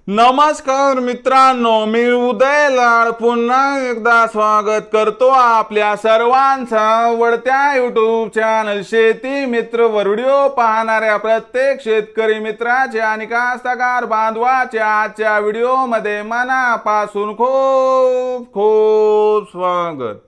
नमस्कार मित्रांनो, मी उदय लाड पुन्हा एकदा स्वागत करतो आपल्या सर्वांचा आवडत्या YouTube चॅनल शेती मित्र वर व्हिडिओ पाहणाऱ्या प्रत्येक शेतकरी मित्राचे आणि कास्तकार बांधवाचे आजच्या व्हिडिओमध्ये मनापासून खूप खूप स्वागत।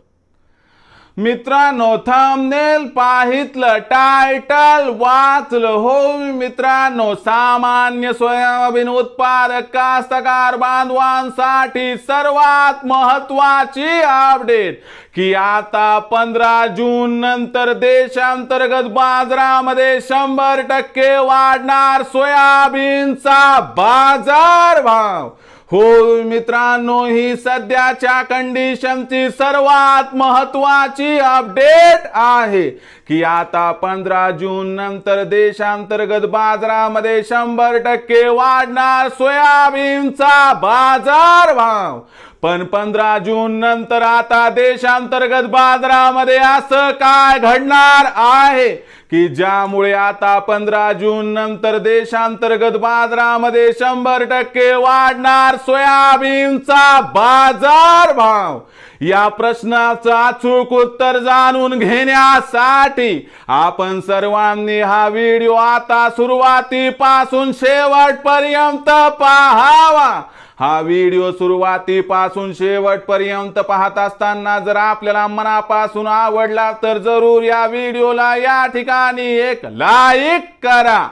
मित्रांनो, थंबनेल पाहितलं, टायटल वाचलं हो मित्रांनो, सामान्य सोयाबीन उत्पादक कास्तकार बांधवांसाठी सर्वात महत्त्वाची अपडेट की आता 15 जून नंतर देशांतर्गत बाजारामध्ये 100% वाढणार सोयाबीनचा बाजार भाव। हो मित्रांनो, ही सध्याच्या कंडिशनची सर्वात महत्त्वाची अपडेट आहे की आता 15 जून नंतर देशांतर्गत बाजारामध्ये 100% वाढणार सोयाबीनचा बाजार भाव। पण 15 जून नंतर आता देशांतर्गत बाजारामध्ये असं काय घडणार आहे की ज्यामुळे आता 15 जून नंतर देशांतर्गत बाजारामध्ये 100% वाढणार सोयाबीनचा बाजार भाव। या प्रश्नाचं अचूक उत्तर जाणून घेण्यासाठी आपण सर्वांनी हा व्हिडिओ आता सुरुवातीपासून शेवटपर्यंत पाहावा। हा व्हिडिओ सुरुवातीपासून शेवटपर्यंत पाहत असताना जर आपल्याला मनापासून आवडला तर जरूर या व्हिडिओला या ठिकाणी एक लाईक करा।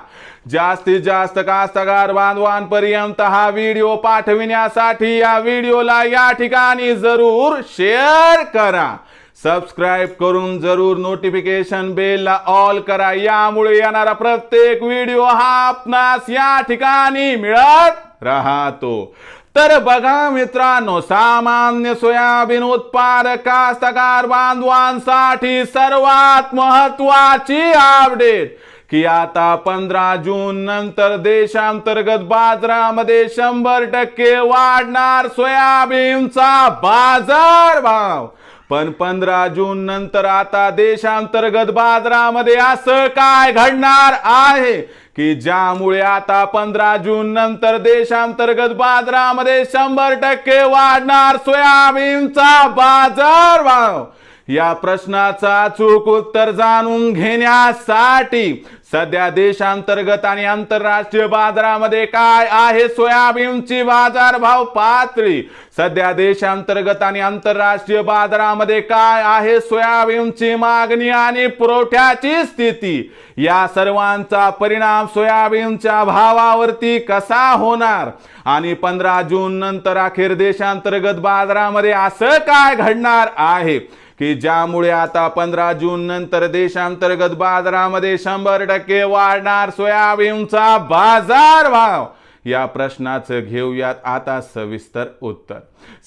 जास्तीत जास्त कास्तकार बांधवांपर्यंत हा व्हिडिओ पाठविण्यासाठी या व्हिडिओला या ठिकाणी जरूर शेअर करा। सबस्क्राइब करून जरूर नोटिफिकेशन बेलला ऑल करा, यामुळे येणारा प्रत्येक व्हिडिओ हा आपणास या ठिकाणी मिळत राहतो। तर बघा मित्रांनो, सामान्य सोयाबीन उत्पादक कास्तकार बांधवांसाठी सर्वात महत्त्वाची अपडेट की आता 15 जून नंतर देशांतर्गत बाजारामध्ये 100% वाढणार सोयाबीनचा बाजार भाव। पण 15 जून नंतर आता देशांतर्गत बाजारामध्ये असं काय घडणार आहे की ज्यामुळे आता 15 जून नंतर देशांतर्गत बाजारामध्ये 100% वाढणार सोयाबीनचा बाजार भाव। या प्रश्नाचं अचूक उत्तर जाणून घेण्यासाठी सध्या देशांतर्गत आणि आंतरराष्ट्रीय बाजारामध्ये काय आहे सोयाबीनची बाजारभाव पातळी, सध्या देशांतर्गत आणि आंतरराष्ट्रीय बाजारामध्ये काय आहे सोयाबीनची मागणी आणि पुरवठ्याची स्थिती, या सर्वांचा परिणाम सोयाबीनच्या भावावरती कसा होणार आणि 15 जून नंतर अखेर देशांतर्गत बाजारामध्ये असं काय घडणार आहे की ज्यामुळे आता 15 जून नंतर देशांतर्गत बाजारामध्ये 100% वाढणार सोयाबीनचा बाजार भाव। या प्रश्नाचं घेऊयात आता सविस्तर उत्तर।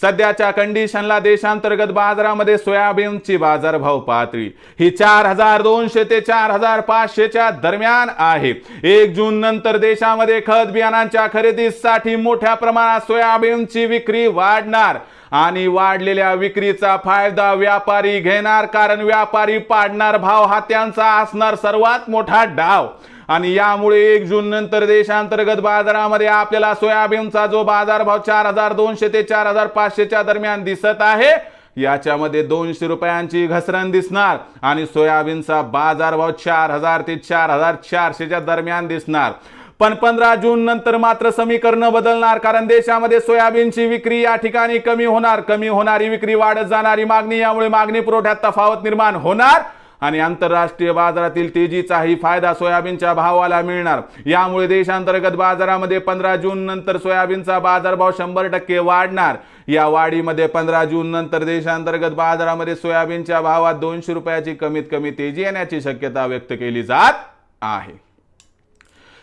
सध्याच्या कंडिशनला देशांतर्गत बाजारामध्ये सोयाबीनची बाजारभाव पातळी ही 4200 ते 4500 च्या दरम्यान आहे। 1 जून नंतर देशामध्ये खत बियाणांच्या खरेदीसाठी मोठ्या प्रमाणात सोयाबीनची विक्री वाढणार आणि वाढलेल्या विक्रीचा फायदा व्यापारी घेणार, कारण व्यापारी पाडणार भाव हा त्यांचा असणार सर्वात मोठा डाव। आणि यामुळे 1 जून नंतर देशांतर्गत बाजारामध्ये आपल्याला सोयाबीनचा जो बाजारभाव 4200 ते 4500 च्या दरम्यान दिसत आहे, याच्यामध्ये 200 रुपयांची घसरण दिसणार आणि सोयाबीनचा बाजारभाव 4000 ते 4400 च्या दरम्यान दिसणार। पण 15 जून नंतर मात्र समीकरण बदलणार, कारण देशामध्ये सोयाबीनची विक्री या ठिकाणी कमी होणार, कमी होणारी विक्री वाढत जाणारी मागणी, यामुळे मागणी पुरवठ्यात तफावत निर्माण होणार आणि आंतरराष्ट्रीय बाजारातील तेजीचाही फायदा सोयाबीनच्या भावाला मिळणार। यामुळे देशांतर्गत बाजारामध्ये 15 जून नंतर सोयाबीनचा बाजारभाव 100% वाढणार। या वाढीमध्ये 15 जून नंतर देशांतर्गत बाजारामध्ये सोयाबीनच्या भावात 200 रुपयाची कमीत कमी तेजी येण्याची शक्यता व्यक्त केली जात आहे।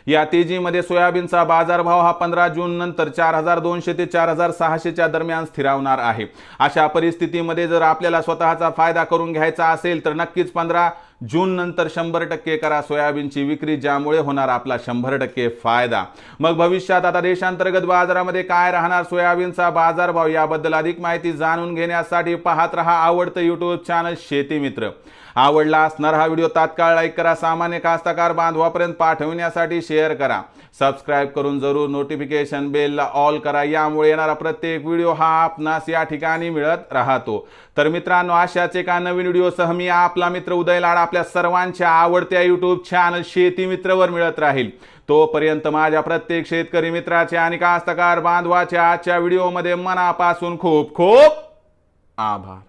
या तेजीमध्ये सोयाबीनचा बाजारभाव हा 15 जून नंतर 4200 ते 4600 च्या दरम्यान स्थिरावणार आहे। अशा परिस्थितीमध्ये जर आपल्याला स्वतःचा फायदा करून घ्यायचा असेल तर नक्कीच 15 जून नंतर 100% करा सोयाबीनची विक्री, ज्यामुळे होणार आपला 100% फायदा। मग भविष्यात आता देशांतर्गत बाजारामध्ये काय राहणार सोयाबीनचा बाजारभाव याबद्दल अधिक माहिती जाणून घेण्यासाठी पाहत रहा आवडतं यूट्यूब चॅनल शेती मित्र। आवडला असणार हा व्हिडिओ तात्काळ लाईक करा, सामान्य कास्तकार बांधवापर्यंत पाठवण्यासाठी शेअर करा, सबस्क्राईब करून जरूर नोटिफिकेशन बेलला ऑल करा, यामुळे येणारा प्रत्येक व्हिडिओ हा आपणास या ठिकाणी मिळत राहतो। तर मित्रांनो, अशाच एका नवीन व्हिडिओसह मी आपला मित्र उदय लाड आपल्या सर्वांच्या आवडत्या यूट्यूब चॅनल शेती मित्रवर मिळत राहील। तोपर्यंत माझ्या प्रत्येक शेतकरी मित्राचे आणि कास्तकार बांधवाच्या आजच्या व्हिडिओमध्ये मनापासून खूप खूप आभार।